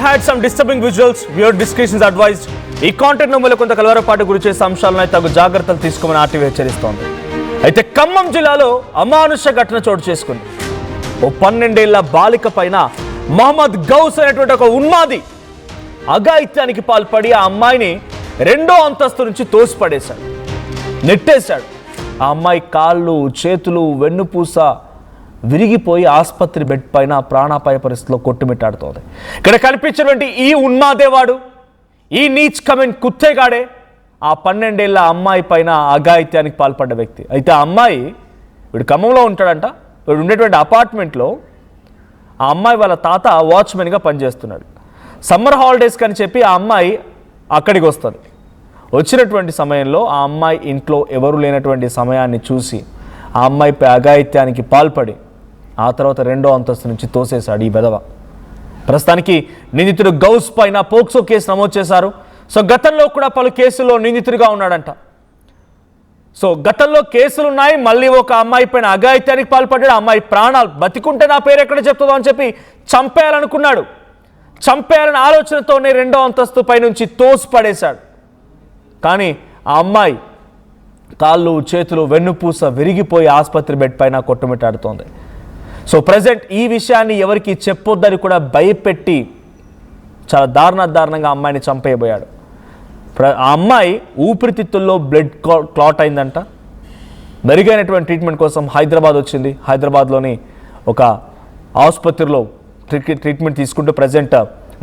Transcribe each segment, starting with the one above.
had some disturbing visuals. Viewer discretion is advised. ఈ content లో కొంత కలవరపాటు గురి చేసే అంశాలను తగు జాగ్రత్తలు తీసుకోమని ఆర్టీవీ హెచ్చరిస్తోంది. అయితే ఖమ్మం జిల్లాలో అమానుష ఘటన చోటు చేసుకుంది. ఓ 12 ఏళ్ల బాలిక పైన మహమ్మద్ గౌస్ అనేటువంటి ఒక ఉన్మాది అఘాయిత్యానికి పాల్పడి ఆ అమ్మాయిని 2వ అంతస్తు నుంచి తోసిపడేశాడు, నెట్టేశాడు. ఆ అమ్మాయి కాళ్ళు, చేతులు, వెన్నుపూస విరిగిపోయి ఆసుపత్రి బెడ్ పైన ప్రాణాపాయ పరిస్థితిలో కొట్టుమిట్టాడుతోంది. ఇక్కడ కనిపించినటువంటి ఈ ఉన్మాదేవాడు, ఈ నీచ్ కమెంట్ కుత్తేగాడే ఆ 12 ఏళ్ల అమ్మాయి పైన అఘాయిత్యానికి పాల్పడ్డ వ్యక్తి. అయితే ఆ అమ్మాయి వీడు ఖమ్మంలో ఉంటాడంట. వీడు ఉండేటువంటి అపార్ట్మెంట్లో ఆ అమ్మాయి వాళ్ళ తాత వాచ్మెన్గా పనిచేస్తున్నాడు. సమ్మర్ హాలిడేస్కి అని చెప్పి ఆ అమ్మాయి అక్కడికి వస్తుంది. వచ్చినటువంటి సమయంలో ఆ అమ్మాయి ఇంట్లో ఎవరు లేనటువంటి సమయాన్ని చూసి ఆ అమ్మాయిపై అఘాయిత్యానికి పాల్పడి ఆ తర్వాత 2వ అంతస్తు నుంచి తోసేశాడు ఈ బెదవ. ప్రస్తుతానికి నిందితుడు గౌస్ పైన పోక్సో కేసు నమోదు చేశారు. సో గతంలో కూడా పలు కేసుల్లో నిందితుడిగా ఉన్నాడంట. సో గతంలో కేసులు ఉన్నాయి. మళ్ళీ ఒక అమ్మాయి పైన అఘాయిత్యానికి పాల్పడ్డాడు. అమ్మాయి ప్రాణాలు బతికుంటే నా పేరు ఎక్కడ చెప్తుందో అని చెప్పి చంపేయాలనుకున్నాడు. చంపేయాలనే ఆలోచనతోనే 2వ అంతస్తు పై నుంచి తోసి పడేశాడు. కానీ ఆ అమ్మాయి కాళ్ళు, చేతులు, వెన్నుపూస విరిగిపోయి ఆసుపత్రి బెడ్ పైన కొట్టుమిట్టాడుతోంది. సో ప్రజెంట్ ఈ విషయాన్ని ఎవరికి చెప్పొద్దని కూడా భయపెట్టి చాలా దారుణంగా అమ్మాయిని చంపేయబోయాడు. ఆ అమ్మాయి ఊపిరితిత్తుల్లో బ్లడ్ క్లాట్ అయిందంట. మెరుగైనటువంటి ట్రీట్మెంట్ కోసం హైదరాబాద్ వచ్చింది. హైదరాబాద్లోని ఒక ఆసుపత్రిలో ట్రీట్మెంట్ తీసుకుంటూ ప్రజెంట్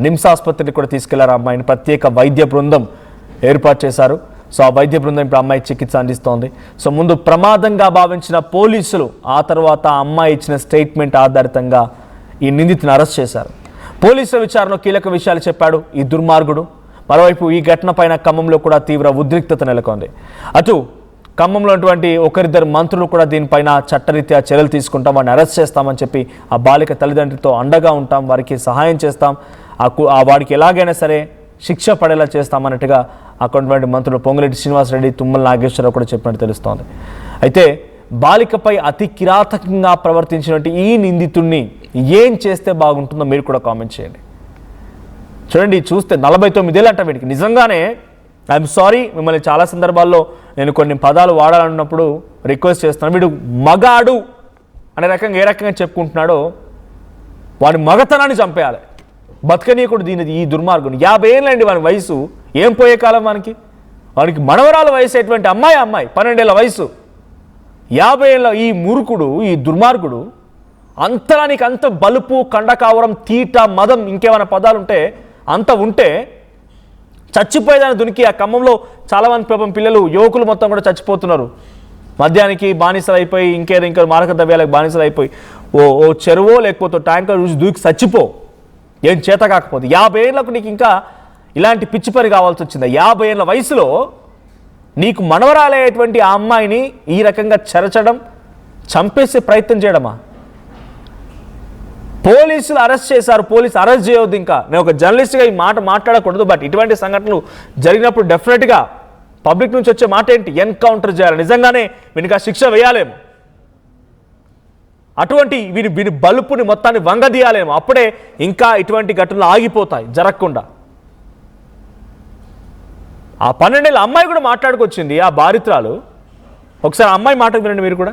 నిమ్స్ ఆసుపత్రికి కూడా తీసుకెళ్లారు. అమ్మాయిని ప్రత్యేక వైద్య బృందం ఏర్పాటు చేశారు. సో ఆ వైద్య బృందం ఇప్పుడు అమ్మాయి చికిత్స అందిస్తోంది. సో ముందు ప్రమాదంగా భావించిన పోలీసులు ఆ తర్వాత ఆ అమ్మాయి ఇచ్చిన స్టేట్మెంట్ ఆధారితంగా ఈ నిందితుని అరెస్ట్ చేశారు. పోలీసుల విచారణలో కీలక విషయాలు చెప్పాడు ఈ దుర్మార్గుడు. మరోవైపు ఈ ఘటన పైన ఖమ్మంలో కూడా తీవ్ర ఉద్రిక్తత నెలకొంది. అటు ఖమ్మంలో ఉన్నటువంటి ఒకరిద్దరు మంత్రులు కూడా దీనిపైన చట్టరీత్యా చర్యలు తీసుకుంటాం, వాడిని అరెస్ట్ చేస్తామని చెప్పి ఆ బాలిక తల్లిదండ్రులతో అండగా ఉంటాం, వారికి సహాయం చేస్తాం, వాడికి ఎలాగైనా సరే శిక్ష పడేలా చేస్తామన్నట్టుగా అక్కడ మంత్రులు పొంగులేటి శ్రీనివాసరెడ్డి, తుమ్మల నాగేశ్వరరావు కూడా చెప్పినట్టు తెలుస్తోంది. అయితే బాలికపై అతి కిరాతకంగా ప్రవర్తించినట్టు ఈ నిందితుడిని ఏం చేస్తే బాగుంటుందో మీరు కూడా కామెంట్ చేయండి. చూడండి, చూస్తే 49 ఏళ్ళు అంట వీడికి. నిజంగానే ఐఎమ్ సారీ, మిమ్మల్ని చాలా సందర్భాల్లో నేను కొన్ని పదాలు వాడాలన్నప్పుడు రిక్వెస్ట్ చేస్తున్నాను. వీడు మగాడు అనే రకంగా ఏ రకంగా చెప్పుకుంటున్నాడో వాడి మగతనాన్ని చంపేయాలి, బతకనీయకుడు ఈ దుర్మార్గుని. 50 ఏళ్ళండి వాని వయసు. ఏం పోయే కాలం వానికి మనవరాల వయసు ఎటువంటి అమ్మాయి 12 ఏళ్ళ వయసు. 50 ఏళ్ళ ఈ మూర్ఖుడు, ఈ దుర్మార్గుడు అంతరానికి అంత బలుపు, కండకావరం, తీట, మదం, ఇంకేమైనా పదాలుంటే అంత ఉంటే చచ్చిపోయేదాన్ని దునికి ఆ ఖమ్మంలో చాలామంది పాపం పిల్లలు, యువకులు మొత్తం కూడా చచ్చిపోతున్నారు. మద్యానికి బానిసలు అయిపోయి ఇంకేదో మారక ద్రవ్యాలకు బానిసలు అయిపోయి ఓ చెరువో లేకపోతే ట్యాంకర్ చూసి దూకి చచ్చిపో, ఏం చేత కాకపోతే. 50 ఏళ్ళకు నీకు ఇంకా ఇలాంటి పిచ్చి పని కావాల్సి వచ్చిందా? 50 ఏళ్ళ వయసులో నీకు మనవరాలయ్యేటువంటి ఆ అమ్మాయిని ఈ రకంగా చెరచడం, చంపేసే ప్రయత్నం చేయడమా? పోలీసులు అరెస్ట్ చేశారు. పోలీసు అరెస్ట్ చేయవద్దు. ఇంకా నేను ఒక జర్నలిస్ట్గా ఈ మాట మాట్లాడకూడదు, బట్ ఇటువంటి సంఘటనలు జరిగినప్పుడు డెఫినెట్గా పబ్లిక్ నుంచి వచ్చే మాట ఏంటి? ఎన్కౌంటర్ చేయాలి, నిజంగానే వీనికి ఆ శిక్ష వేయాలేమో, అటువంటి వీని బలుపుని మొత్తాన్ని వంగదీయాలేమో. అప్పుడే ఇంకా ఇటువంటి ఘటనలు ఆగిపోతాయి జరగకుండా. ఆ 12 ఏళ్ళ అమ్మాయి కూడా మాట్లాడుకొచ్చింది, ఆ బాధితురాలు. ఒకసారి అమ్మాయి మాట వినండి మీరు కూడా.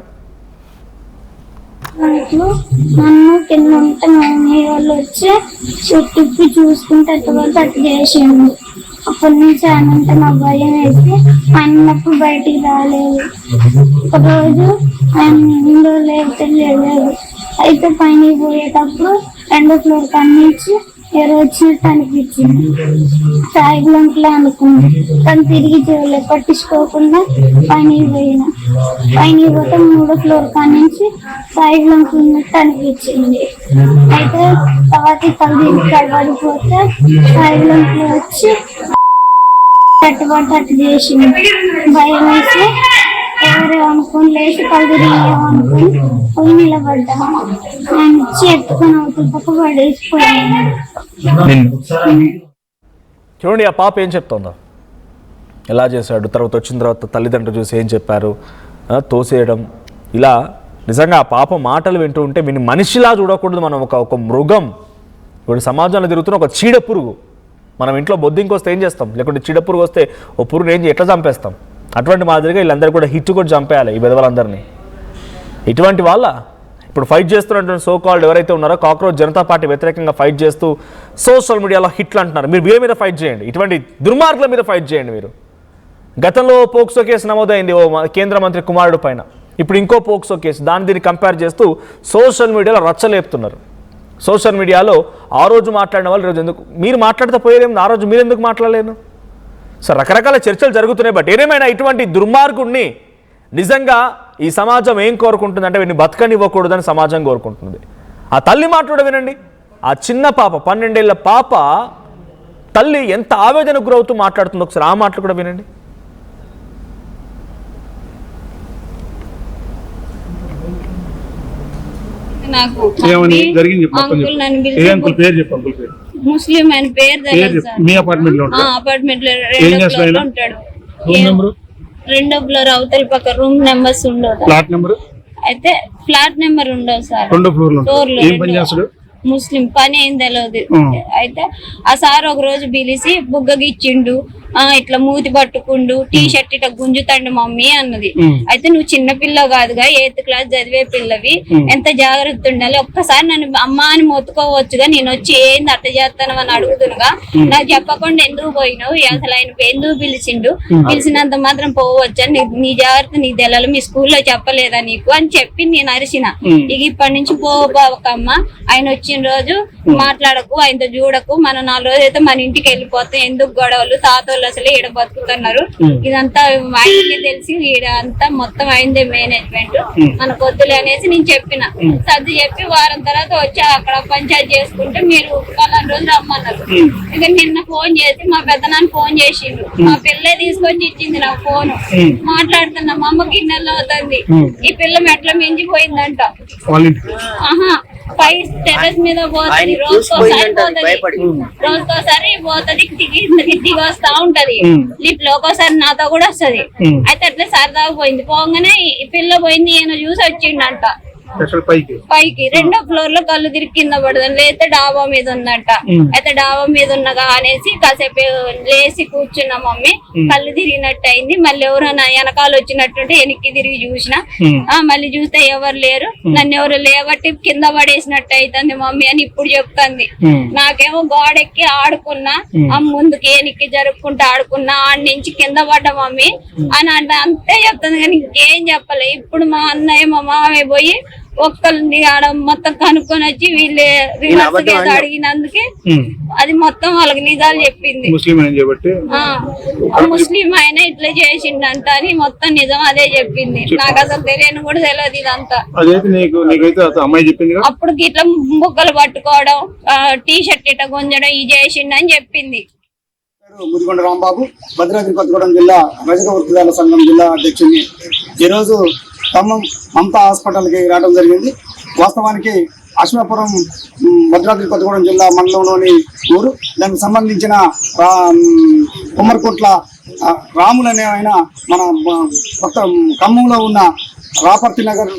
నన్ను కింద ఉంటే మమ్మీ వాళ్ళు వచ్చి చుట్టూ చూసుకుంటే అటు చేసిండు. అప్పటి నుంచి ఆయనంటే నాకు భయం వేసి ఆయనప్పుడు బయటికి రాలేదు. ఒకరోజు ఆయన ఇంట్లో లేదు. అయితే పైన పోయేటప్పుడు 2వ ఫ్లోర్ కన్నించి ఎవరో వచ్చినట్టు అనిపించింది. సాయిగులంట్లో అనుకుంది, కానీ తిరిగి చూడలేదు, పట్టించుకోకుండా పైన పోతే 3వ ఫ్లోర్ కానించి సాయిగులంట్లో ఉన్నట్టు అనిపించింది. అయితే తర్వాత తల్లి పడిపోతే సాయిగులంట్లో వచ్చి అటు చేసింది. భయం వేసి ఎవరు అనుకుని లేచి కలుగురేమనుకుని పోయి నిలబడ్డా. ఆయన వచ్చి ఎత్తుకొని అవుతుంది పక్క పడేసిపోయాను. చూడండి ఆ పాప ఏం చెప్తుందో, ఎలా చేశాడు, తర్వాత వచ్చిన తర్వాత తల్లిదండ్రులు చూసి ఏం చెప్పారు, తోసేయడం. ఇలా నిజంగా ఆ పాప మాటలు వింటూ ఉంటే వీని మనిషిలా చూడకూడదు మనం, ఒక మృగం ఇప్పుడు సమాజంలో తిరుగుతున్న ఒక చీడ పురుగు. మనం ఇంట్లో బొద్దింకి వస్తే ఏం చేస్తాం, లేకుంటే చీడ పురుగు వస్తే ఓ పురుగు ఏం ఎట్లా చంపేస్తాం, అటువంటి మాదిరిగా వీళ్ళందరూ కూడా హిట్ కూడా చంపేయాలి ఈ విధవలందరినీ. ఇటువంటి వాళ్ళ ఇప్పుడు ఫైట్ చేస్తున్నటువంటి సో కాల్డ్ ఎవరైతే ఉన్నారో కాక్రోచ్ జనతా పార్టీ వ్యతిరేకంగా ఫైట్ చేస్తూ సోషల్ మీడియాలో హిట్లు అంటున్నారు. మీరు వీళ్ళ మీద ఫైట్ చేయండి, ఇటువంటి దుర్మార్గుల మీద ఫైట్ చేయండి. మీరు గతంలో పోక్సో కేసు నమోదైంది ఓ కేంద్ర మంత్రి కుమారుడు పైన, ఇప్పుడు ఇంకో పోక్సో కేసు, దీన్ని కంపేర్ చేస్తూ సోషల్ మీడియాలో రచ్చలేపుతున్నారు. సోషల్ మీడియాలో ఆ రోజు మాట్లాడిన వాళ్ళు ఈరోజు ఎందుకు మీరు మాట్లాడితే పోయేదేమో, ఆ రోజు మీరు ఎందుకు మాట్లాడలేను? సో రకరకాల చర్చలు జరుగుతున్నాయి. బట్ ఏదేమైనా ఇటువంటి దుర్మార్గుడిని నిజంగా ఈ సమాజం ఏం కోరుకుంటుందంటే వీడిని బతకనివ్వకూడదని సమాజం కోరుకుంటుంది. ఆ తల్లి మాట్లాడ వినండి. ఆ చిన్న పాప 12 ఏళ్ల పాప తల్లి ఎంత ఆవేదనకు గురవుతూ మాట్లాడుతుందో ఒకసారి ఆ మాటలు కూడా వినండి. నాకు ముస్లిం అని పేరు తెలియదు సార్. మీ అపార్ట్మెంట్ లో అపార్ట్మెంట్ లో ఉంటాడు. 2వ ఫ్లోర్ అవతల పక్క రూమ్ నెంబర్స్ ఉండవు. ఫ్లాట్ నెంబర్ అయితే ఫ్లాట్ నెంబర్ ఉండవు సార్. 2వ ఫ్లోర్ లో ఫ్లోర్ లో ఏం పని చేస్తాడు? ముస్లిం పని ఏం తెలియదు. అయితే ఆ సార్ ఒక రోజు పిలిచి బుగ్గగిచ్చిండు, ఇట్లా మూతి పట్టుకుండు, టీ షర్ట్ ఇట్లా గుంజుతాండు మమ్మీ అన్నది. అయితే నువ్వు చిన్న పిల్ల కాదుగా, 8th క్లాస్ చదివే పిల్లవి, ఎంత జాగ్రత్త ఉండాలి, ఒక్కసారి నన్ను అమ్మ అని మొత్తుకోవచ్చుగా, నేను వచ్చి ఏంది అట్ట చేస్తాను అని అడుగుతునుగా, నాకు చెప్పకుండా ఎందుకు పోయినావు, అసలు ఆయన ఎందుకు పిలిచిండు, పిలిచినంత మాత్రం పోవచ్చా, నీ జాగ్రత్త నీకు తెలాలి, మీ స్కూల్లో చెప్పలేదా నీకు అని చెప్పి నేను అరిసిన. ఇక ఇప్పటి నుంచి పోవకమ్మ, ఆయన వచ్చిన రోజు మాట్లాడకు, ఆయనతో చూడకు, మనం 4 రోజులు అయితే మన ఇంటికి వెళ్ళిపోతాం, ఎందుకు గొడవలు, తాతోళ్ళు అసలు ఈడ బతుకుతున్నారు, ఇదంతా ఆయనకే తెలిసి ఈడ అంతా మొత్తం అయిందే మేనేజ్మెంట్, మన కొద్దులే అనేసి నేను చెప్పిన. సర్ది చెప్పి వారం తర్వాత వచ్చి అక్కడ పంచాయతీ చేసుకుంటే మీరు 14 రోజులు రమ్మన్నారు. ఇక నిన్న ఫోన్ చేసి మా పెద్దనాన్న ఫోన్ చేసిండు, మా పిల్లే తీసుకొచ్చి ఇచ్చింది నా ఫోన్, మాట్లాడుతున్నా, మా అమ్మ గిన్నెల్లో అవుతుంది, ఈ పిల్ల మెట్ల మించిపోయిందంట. ఆహా, పై టెర్రస్ మీద పోతుంది, రోజుకోసారి పోతుంది, దిగి వస్తా ఉంటది, లిఫ్ట్ లో ఒక్కోసారి నాతో కూడా వస్తది. అయితే అట్లా సరదాగా పోయింది, పోగానే ఈ పిల్ల పోయింది, ఈయన చూసి వచ్చిండంట పైకి. 2వ ఫ్లోర్ లో కళ్ళు తిరిగి కింద పడదాం, లేతే డాబా మీద ఉందంట. అయితే డాబా మీద ఉన్నగా అనేసి కాసేపు లేచి కూర్చున్న మమ్మీ, కళ్ళు తిరిగినట్టు అయింది, మళ్ళీ ఎవరైనా వెనకాల వచ్చినట్టుంటే వెనక్కి తిరిగి చూసిన, మళ్ళీ చూస్తే ఎవరు లేరు, నన్ను ఎవరు లేబట్టి కింద పడేసినట్టు అవుతుంది మమ్మీ అని ఇప్పుడు చెప్తుంది. నాకేమో గోడెక్కి ఆడుకున్నా, ముందుకి వెనక్కి జరుపుకుంటూ ఆడుకున్నా, ఆడి నుంచి కింద పడ్డ మమ్మీ అని అంతే చెప్తుంది, కానీ ఇంకేం చెప్పలే. ఇప్పుడు మా అన్నయ్య మా మామయ్య పోయి ఒక్కరిని ఆడ మొత్తం కనుక్కొని వచ్చి వీళ్ళే అడిగినందుకే అది మొత్తం వాళ్ళకి నిజాలు చెప్పింది. ముస్లిం ఆయన ఇట్లా చేసిండంట అని మొత్తం నిజం అదే చెప్పింది. నాకు అసలు తెలియని కూడా తెలియదు ఇదంతా. అప్పుడు ఇట్లా బుక్కలు పట్టుకోవడం, టీ షర్ట్ ఇట్లా గుంజడం ఇది చేసిండని చెప్పింది. ముదిగొండ రాంబాబు, భద్రాద్రి కొత్తగూడెం జిల్లా రజక వృత్తిదారుల సంఘం జిల్లా అధ్యక్షుడిని. ఈరోజు ఖమ్మం మమతా హాస్పిటల్కి రావడం జరిగింది. వాస్తవానికి అశ్వాపురం భద్రాద్రి కొత్తగూడెం జిల్లా మండలంలోని ఊరు. దానికి సంబంధించిన కుమ్మరికోట్ల రాములు అనే ఆయన మన కొత్త ఖమ్మంలో ఉన్న రాపర్తి నగర్.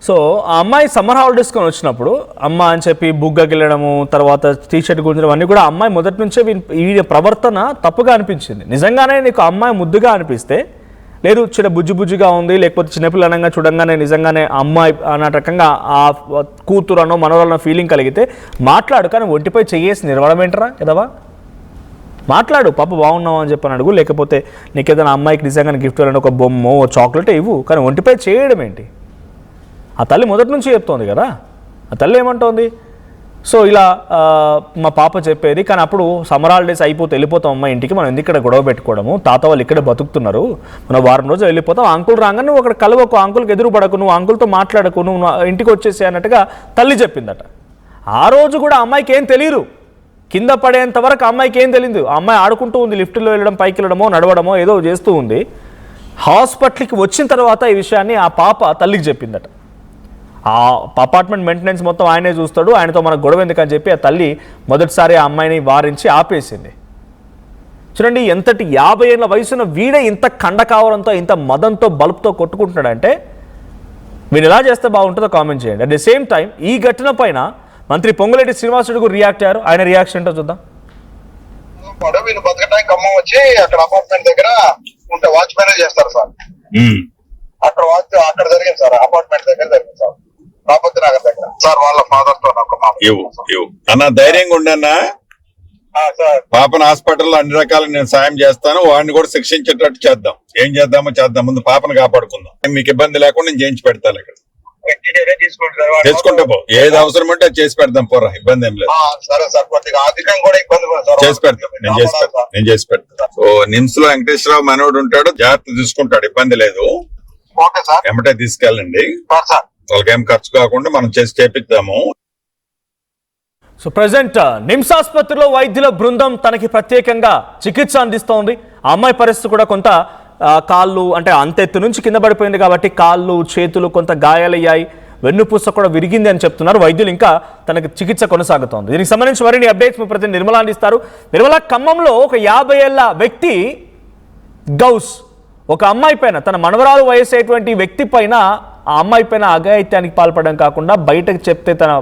సో ఆ అమ్మాయి సమ్మర్ హాలిడేస్కొని వచ్చినప్పుడు అమ్మ అని చెప్పి బుగ్గకి వెళ్ళడము, తర్వాత టీ షర్ట్ గురించడం అన్నీ కూడా అమ్మాయి మొదటి నుంచే ఈ ప్రవర్తన తప్పుగా అనిపించింది. నిజంగానే నీకు అమ్మాయి ముద్దుగా అనిపిస్తే, లేదు చిన్న బుజ్జిగా ఉంది, లేకపోతే చిన్నపిల్లనంగా చూడంగానే నిజంగానే అమ్మాయి అన్న రకంగా ఆ కూతురు అనో మనవరనో ఫీలింగ్ కలిగితే మాట్లాడు, కానీ ఒంటిపై చెయ్యేసి నిలవడమేంటరా ఎదవా? మాట్లాడు, పాప బాగున్నావు అని చెప్పని అడుగు, లేకపోతే నీకు ఏదైనా అమ్మాయికి నిజంగానే గిఫ్ట్ ఇవ్వాలని ఒక బొమ్మ చాక్లెట్ ఇవ్వు, కానీ ఒంటిపై చేయడం ఏంటి? ఆ తల్లి మొదటి నుంచి చెప్తోంది కదా. ఆ తల్లి ఏమంటోంది, సో ఇలా మా పాప చెప్పేది, కానీ అప్పుడు సమ్మర్ హాలిడేస్ అయిపోతే వెళ్ళిపోతాం అమ్మ ఇంటికి, మనం ఎందుకు ఇక్కడ గొడవ పెట్టుకోవడము, తాత వాళ్ళు ఇక్కడే బతుకుతున్నారు, మనం వారం రోజులు వెళ్ళిపోతాం, అంకుల్ రాగానే నువ్వు అక్కడ కలవకు, అంకుల్కి ఎదురు పడకు, నువ్వు అంకుల్తో మాట్లాడకు, నువ్వు ఇంటికి వచ్చేసి అన్నట్టుగా తల్లి చెప్పిందట. ఆ రోజు కూడా అమ్మాయికి ఏం తెలియదు, కింద పడేంత వరకు అమ్మాయికి ఏం తెలియదు. ఆ అమ్మాయి ఆడుకుంటూ ఉంది, లిఫ్ట్లో వెళ్ళడం, పైకి వెళ్ళడమో నడవడమో ఏదో చేస్తూ ఉంది. హాస్పిటల్కి వచ్చిన తర్వాత ఈ విషయాన్ని ఆ పాప తల్లికి చెప్పిందట. ఆ అపార్ట్మెంట్ మెయింటెనెన్స్ మొత్తం ఆయనే చూస్తాడు, ఆయనతో మనకు గొడవ ఎందుకని చెప్పి ఆ తల్లి మొదటిసారి ఆ అమ్మాయిని వారించి ఆపేసింది. చూడండి, ఎంతటి 50 ఏళ్ళ వయసున్న వీడే ఇంత కండకావరంతో, ఇంత మదంతో, బల్బ్తో కొట్టుకుంటున్నాడంటే వీడు ఎలా చేస్తే బాగుంటుందో కామెంట్ చేయండి. అట్ ది సేమ్ టైం ఈ ఘటన పైన మంత్రి పొంగులేటి శ్రీనివాసరెడ్డి రియాక్ట్ అయ్యారు. ఆయన రియాక్షన్ ఏంటో చూద్దాం. వీళ్ళు బతకటానికి ఖమ్మం వచ్చి అక్కడ అపార్ట్మెంట్ దగ్గర ఉంటే వాచ్మెన్ చేస్తారు సార్. అక్కడ జరిగింది సార్, అపార్ట్మెంట్ దగ్గర జరిగింది సార్, రాపతి నగర్ దగ్గర సార్. వాళ్ళ ఫాదర్ తో అన్న ధైర్యంగా ఉండన్నా, పాపను హాస్పిటల్లో అన్ని రకాల నేను సాయం చేస్తాను, వాడిని కూడా శిక్షించేటట్టు చేద్దాం. ఏం చేద్దామో చేద్దాం, ముందు పాపను కాపాడుకుందాం. మీకు ఇబ్బంది లేకుండా నేను చేయించి పెడతాను. ఇక్కడ తెచ్చుకుంటే పో, ఏది అవసరం అంటే అది చేసి పెడతాం, పోరా, ఇబ్బంది ఏం లేదు. సరే సార్, కొద్దిగా ఆర్థికంగా కూడా ఇబ్బంది చేసి పెడతాం, నేను చేసి పెడతాను. సో నిమ్స్ లో వెంకటేశ్వరరావు మనోడు ఉంటాడు, జాగ్రత్త చూసుకుంటాడు, ఇబ్బంది లేదు. ఓకే సార్, ఎమ్మటే తీసుకెళ్ళండి. వాళ్ళకి ఏం ఖర్చు కాకుండా మనం చేపిద్దాము. సో ప్రజెంట్ నిమ్స్ ఆసుపత్రిలో వైద్యుల బృందం తనకి ప్రత్యేకంగా చికిత్స అందిస్తోంది. ఆ అమ్మాయి పరిస్థితి కూడా కొంత కాళ్ళు అంటే అంతెత్తు నుంచి కింద పడిపోయింది కాబట్టి కాళ్ళు చేతులు కొంత గాయాలయ్యాయి, వెన్నుపూస కూడా విరిగింది అని చెప్తున్నారు వైద్యులు. ఇంకా తనకి చికిత్స కొనసాగుతోంది. దీనికి సంబంధించి మరిన్ని అప్డేట్స్ మీ ప్రతి నిర్మల అందిస్తారు. నిర్మల, ఖమ్మంలో ఒక 50 ఏళ్ల వ్యక్తి గౌస్ ఒక అమ్మాయి పైన, తన మనవరాలు వయసేటువంటి వ్యక్తి పైన, ఆ అమ్మాయి పైన అఘాయిత్యానికి పాల్పడడం కాకుండా బయటకు చెప్తే తన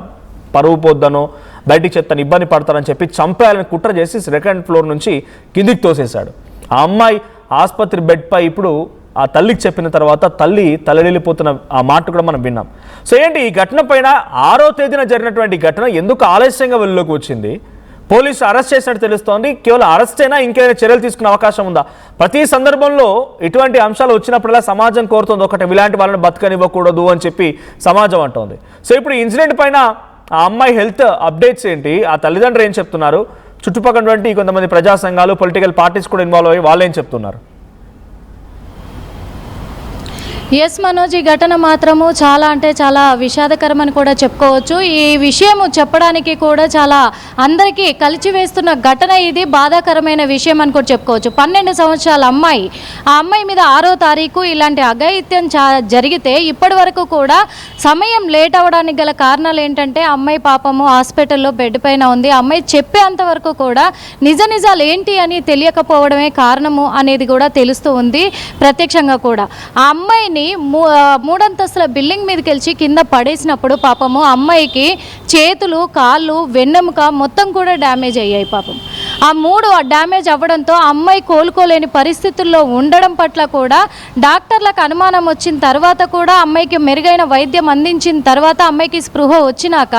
పరువు పోద్దనో బయటికి చెప్తాను ఇబ్బంది పడతానని చెప్పి చంపేయాలని కుట్ర చేసి 2nd ఫ్లోర్ నుంచి కిందికి తోసేశాడు. ఆ అమ్మాయి ఆసుపత్రి బెడ్ పై ఇప్పుడు ఆ తల్లికి చెప్పిన తర్వాత తల్లి తలడిల్లిపోతున్న ఆ మాట కూడా మనం విన్నాం. సో ఏంటి ఈ ఘటన పైన 6వ తేదీన జరిగినటువంటి ఘటన ఎందుకు ఆలస్యంగా వెలుగులోకి వచ్చింది? పోలీసు అరెస్ట్ చేసినట్టు తెలుస్తోంది. కేవలం అరెస్ట్ అయినా ఇంకేమైనా చర్యలు తీసుకునే అవకాశం ఉందా? ప్రతి సందర్భంలో ఇటువంటి అంశాలు వచ్చినప్పుడల్లా సమాజం కోరుతుంది ఒకటి, ఇలాంటి వాళ్ళని బతకనివ్వకూడదు అని చెప్పి సమాజం అంటోంది. సో ఇప్పుడు ఈ ఇన్సిడెంట్ పైన ఆ అమ్మాయి హెల్త్ అప్డేట్స్ ఏంటి, ఆ తల్లిదండ్రులు ఏం చెప్తున్నారు, చుట్టుపక్కల కొంతమంది ప్రజా సంఘాలు పొలిటికల్ పార్టీస్ కూడా ఇన్వాల్వ్ అయ్యి వాళ్ళు ఏం చెప్తున్నారు? ఎస్ మనోజ్, ఈ ఘటన మాత్రము చాలా అంటే చాలా విషాదకరమని కూడా చెప్పుకోవచ్చు. ఈ విషయం చెప్పడానికి కూడా చాలా అందరికీ కలిచివేస్తున్న ఘటన ఇది, బాధాకరమైన విషయం అని కూడా చెప్పుకోవచ్చు. 12 సంవత్సరాల అమ్మాయి, ఆ అమ్మాయి మీద 6వ తారీఖు ఇలాంటి అఘాయిత్యం జరిగితే ఇప్పటి వరకు కూడా సమయం లేట్ అవ్వడానికి గల కారణాలు ఏంటంటే అమ్మాయి పాపము హాస్పిటల్లో బెడ్ పైన ఉంది. అమ్మాయి చెప్పేంత వరకు కూడా నిజాలు ఏంటి అని తెలియకపోవడమే కారణము అనేది కూడా తెలుస్తూ ఉంది ప్రత్యక్షంగా కూడా. ఆ అమ్మాయిని 3 అంతస్తుల బిల్డింగ్ మీదకి వెళ్ళి కింద పడేసినప్పుడు పాపము అమ్మాయికి చేతులు, కాళ్ళు, వెన్నెముక మొత్తం కూడా డ్యామేజ్ అయ్యాయి. పాపం ఆ 3 డ్యామేజ్ అవ్వడంతో అమ్మాయి కోలుకోలేని పరిస్థితుల్లో ఉండడం పట్ల కూడా డాక్టర్లకు అనుమానం వచ్చిన తర్వాత కూడా అమ్మాయికి మెరుగైన వైద్యం అందించిన తర్వాత అమ్మాయికి స్పృహ వచ్చినాక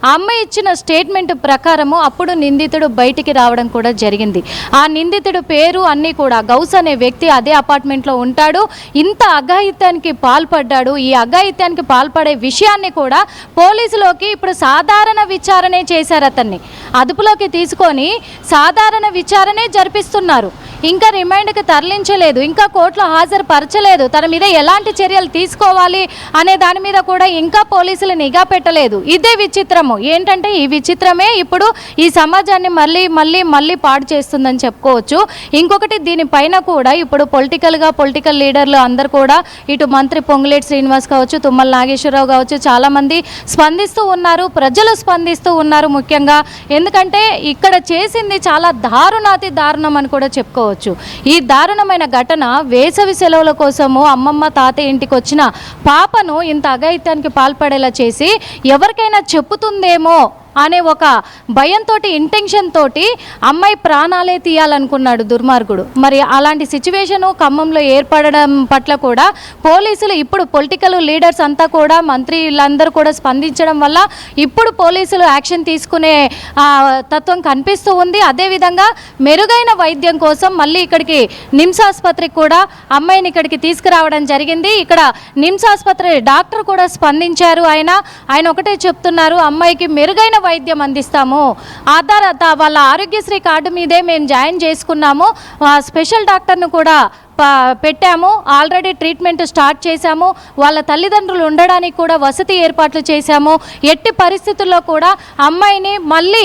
ఆ అమ్మాయి ఇచ్చిన స్టేట్మెంట్ ప్రకారము అప్పుడు నిందితుడు బయటికి రావడం కూడా జరిగింది. ఆ నిందితుడు పేరు అన్నీ కూడా గౌస్ అనే వ్యక్తి అదే అపార్ట్మెంట్లో ఉంటాడు. ఇంత అఘాయిత్యానికి పాల్పడ్డాడు. ఈ అఘాయిత్యానికి పాల్పడే విషయాన్ని కూడా పోలీసులోకి ఇప్పుడు సాధారణ విచారణే చేశారు. అతన్ని అదుపులోకి తీసుకొని సాధారణ విచారణే జరిపిస్తున్నారు. ఇంకా రిమైండ్కి తరలించలేదు, ఇంకా కోర్టులో హాజరుపరచలేదు. తన మీద ఎలాంటి చర్యలు తీసుకోవాలి అనే దాని మీద కూడా ఇంకా పోలీసులు నిఘా పెట్టలేదు. ఇదే విచిత్రము. ఏంటంటే ఈ విచిత్రమే ఇప్పుడు ఈ సమాజాన్ని మళ్ళీ పాడు చేస్తుందని చెప్పుకోవచ్చు. ఇంకొకటి, దీనిపైన కూడా ఇప్పుడు పొలిటికల్ లీడర్లు అందరు కూడా ఇటు మంత్రి పొంగులేటి శ్రీనివాస్ కావచ్చు, తుమ్మల నాగేశ్వరరావు కావచ్చు, చాలామంది స్పందిస్తూ ఉన్నారు, ప్రజలు స్పందిస్తూ ఉన్నారు. ముఖ్యంగా ఎందుకంటే ఇక్కడ చేసింది చాలా దారుణాతి దారుణం అని కూడా చెప్పుకోవచ్చు. ఈ దారుణమైన ఘటన వేసవి సెలవుల కోసము అమ్మమ్మ తాతయ్య ఇంటికి వచ్చిన పాపను ఇంత అఘాయిత్యానికి పాల్పడేలా చేసి ఎవరికైనా చెప్పుతుందేమో అనే ఒక భయంతో, ఇంటెన్షన్ తోటి అమ్మాయి ప్రాణాలే తీయాలనుకున్నాడు దుర్మార్గుడు. మరి అలాంటి సిచ్యువేషను ఖమ్మంలో ఏర్పడడం పట్ల కూడా పోలీసులు ఇప్పుడు పొలిటికల్ లీడర్స్ అంతా కూడా మంత్రులందరూ కూడా స్పందించడం వల్ల ఇప్పుడు పోలీసులు యాక్షన్ తీసుకునే తత్వం కనిపిస్తూ ఉంది. అదేవిధంగా మెరుగైన వైద్యం కోసం మళ్ళీ ఇక్కడికి నిమ్స్ ఆసుపత్రికి కూడా అమ్మాయిని ఇక్కడికి తీసుకురావడం జరిగింది. ఇక్కడ నిమ్స్ ఆసుపత్రి డాక్టర్ కూడా స్పందించారు. ఆయన ఒకటే చెప్తున్నారు, అమ్మాయికి మెరుగైన వైద్యం అందిస్తాము, వాళ్ళ ఆరోగ్యశ్రీ కార్డు మీదే మేము జాయిన్ చేసుకున్నాము, స్పెషల్ డాక్టర్ను కూడా పెట్టాము, ఆల్రెడీ ట్రీట్మెంట్ స్టార్ట్ చేశాము, వాళ్ళ తల్లిదండ్రులు ఉండడానికి కూడా వసతి ఏర్పాట్లు చేశాము. ఎట్టి పరిస్థితుల్లో కూడా అమ్మాయిని మళ్ళీ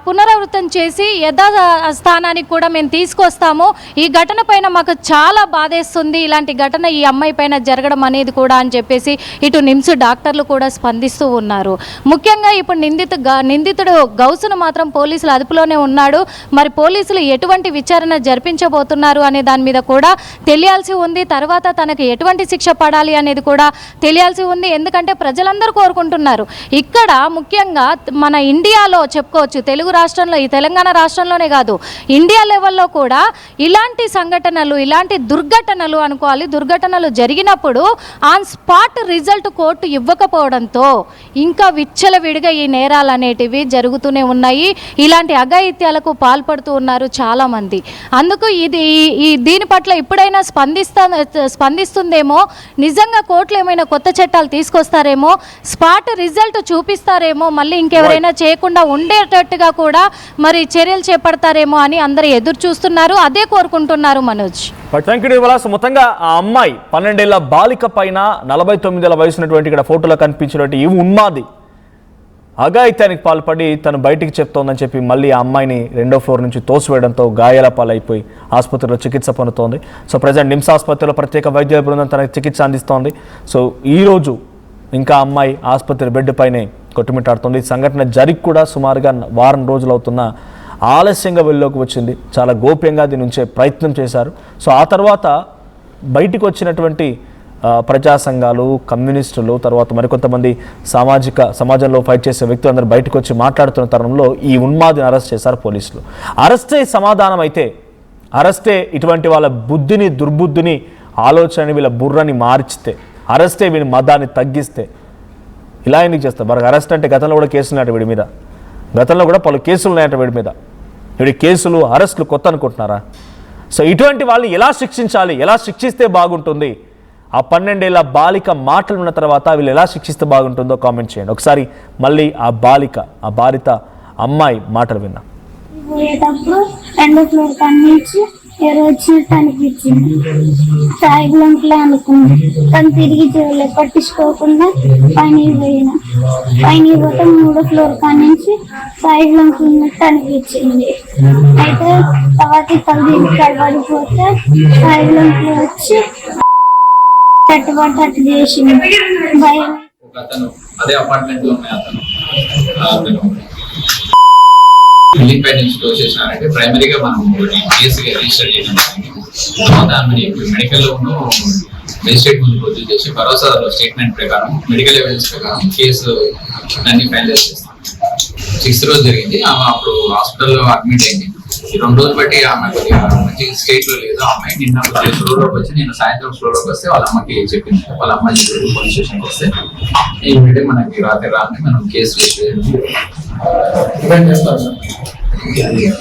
పునరావృతం చేసి యథాస్థానానికి కూడా మేము తీసుకొస్తాము. ఈ ఘటన పైన మాకు చాలా బాధేస్తుంది, ఇలాంటి ఘటన ఈ అమ్మాయి పైన జరగడం అనేది కూడా అని చెప్పేసి ఇటు నిమ్స్ డాక్టర్లు కూడా స్పందిస్తూ ఉన్నారు. ముఖ్యంగా ఇప్పుడు నిందితుడు గౌసును మాత్రం పోలీసులు అదుపులోనే ఉన్నాడు. మరి పోలీసులు ఎటువంటి విచారణ జరిపించబోతున్నారు అనే దాని మీద కూడా తెలియాల్సి ఉంది. తర్వాత తనకు ఎటువంటి శిక్ష పడాలి అనేది కూడా తెలియాల్సి ఉంది. ఎందుకంటే ప్రజలందరూ కోరుకుంటున్నారు. ఇక్కడ ముఖ్యంగా మన ఇండియాలో చెప్పుకోవచ్చు, తెలుగు రాష్ట్రంలో, ఈ తెలంగాణ రాష్ట్రంలోనే కాదు, ఇండియా లెవెల్లో కూడా ఇలాంటి సంఘటనలు, ఇలాంటి దుర్ఘటనలు అనుకోవాలి, దుర్ఘటనలు జరిగినప్పుడు ఆన్ స్పాట్ రిజల్ట్ కోర్టు ఇవ్వకపోవడంతో ఇంకా విచ్చలవిడిగా ఈ నేరాలు అనేటివి జరుగుతూనే ఉన్నాయి. ఇలాంటి అఘాయిత్యాలకు పాల్పడుతూ ఉన్నారు చాలామంది. అందుకు దీని పట్ల ఇప్పుడైనా స్పందిస్తుందేమో, నిజంగా కోర్టులు ఏమైనా కొత్త చట్టాలు తీసుకొస్తారేమో, స్పాట్ రిజల్ట్ చూపిస్తారేమో, మళ్ళీ ఇంకెవరైనా చేయకుండా ఉండేటట్టుగా కూడా మరి చర్యలు చేపడతారేమో అని అందరూ ఎదురు చూస్తున్నారు. అదే కోరుకుంటున్నారు మనోజ్. మొత్తంగా ఆ అమ్మాయి 12 ఏళ్ల బాలిక పైన 49 ఏళ్ల వయసున్నటువంటి ఇక్కడ ఫోటోలో కనిపించినటువంటి ఈ ఉన్మాది అఘాయిత్యానికి పాల్పడి తను బయటికి చెప్తోందని చెప్పి మళ్ళీ ఆ అమ్మాయిని 2వ ఫ్లోర్ నుంచి తోసివేయడంతో గాయాల పాలైపోయి ఆసుపత్రిలో చికిత్స పొందుతోంది. సో ప్రజెంట్ నిమ్స్ ఆసుపత్రిలో ప్రత్యేక వైద్య బృందం తనకు చికిత్స అందిస్తోంది. సో ఈరోజు ఇంకా అమ్మాయి ఆసుపత్రి బెడ్ పైనే కొట్టుమిట్టాడుతుంది. సంఘటన జరిగి కూడా సుమారుగా వారం రోజులు అవుతున్న ఆలస్యంగా వెలుగులోకి వచ్చింది. చాలా గోప్యంగా దీని నుంచే ప్రయత్నం చేశారు. సో ఆ తర్వాత బయటికి వచ్చినటువంటి ప్రజా సంఘాలు, కమ్యూనిస్టులు, తర్వాత మరికొంతమంది సమాజంలో ఫైట్ చేసే వ్యక్తులు అందరూ బయటకు వచ్చి మాట్లాడుతున్న తరుణంలో ఈ ఉన్మాదిని అరెస్ట్ చేశారు పోలీసులు. అరెస్టే సమాధానం అయితే, అరెస్టే ఇటువంటి వాళ్ళ బుద్ధిని, దుర్బుద్ధిని, ఆలోచనని, వీళ్ళ బుర్రని మార్చితే, అరెస్టే వీని మదాన్ని తగ్గిస్తే ఇలా ఎందుకు చేస్తారు? మరి అరెస్ట్ అంటే గతంలో కూడా కేసులు ఉన్నాయట వీడి మీద, గతంలో కూడా పలు కేసులు ఉన్నాయట వీడి మీద. వీడి కేసులు, అరెస్టులు కొత్త అనుకుంటున్నారా? సో ఇటువంటి వాళ్ళు ఎలా శిక్షించాలి, ఎలా శిక్షిస్తే బాగుంటుంది? ఆ 12 ఏళ్ల బాలిక మాటలు ఉన్న తర్వాత వీళ్ళు ఎలా శిక్షిస్తే బాగుంటుందో కామెంట్ చేయండి. ఒకసారి మళ్ళీ ఆ బాలిత అమ్మాయి మాటలు విన్నా. పోయేటప్పుడు 2వ ఫ్లోర్ కనిపించి ఎవరు వచ్చినట్టు అనిపించింది. సాయిగులంకులే అనుకున్నాను. తను తిరిగి చూడలే, పట్టించుకోకుండా పైన పోతే 3వ ఫ్లోర్ కానించి సాయిగులంకులు ఉన్నట్టు అనిపించింది. అయితే తర్వాత తల్లి పడిపోతే సాయిగులంకులు వచ్చి అటు చేసింది. భయం అదే అపార్ట్మెంట్ లో ఉన్నాయి. అతను బిల్డింగ్ పై నుంచి క్లోజ్ చేసినారంటే ప్రైమరీగా మనం కేసు రిజిస్టర్ చేయడం తర్వాత మెడికల్ లోను మెజిస్ట్రేట్ ముందు ప్రొడ్యూస్ చేసి భరోసా స్టేట్మెంట్ ప్రకారం, మెడికల్ ఎవిడెన్స్ ప్రకారం కేసు దాన్ని ఫైనలైజ్ చేస్తాం. 6th రోజు జరిగింది. ఆమె అప్పుడు హాస్పిటల్లో అడ్మిట్ అయింది. ఈ 2 రోజులు బట్టి ఆమె కొద్దిగా మంచి స్టేట్ లో లేదు. అమ్మాయి నిన్న స్లోలోకి వచ్చి, నేను సాయంత్రం స్లోలోకి వస్తే వాళ్ళ అమ్మకి చెప్పింది. వాళ్ళ అమ్మాయి పోలీస్ స్టేషన్కి వస్తే ఏంటంటే మనకి రాత్రి మనం కేసు రిజిస్టర్ చేస్తాం.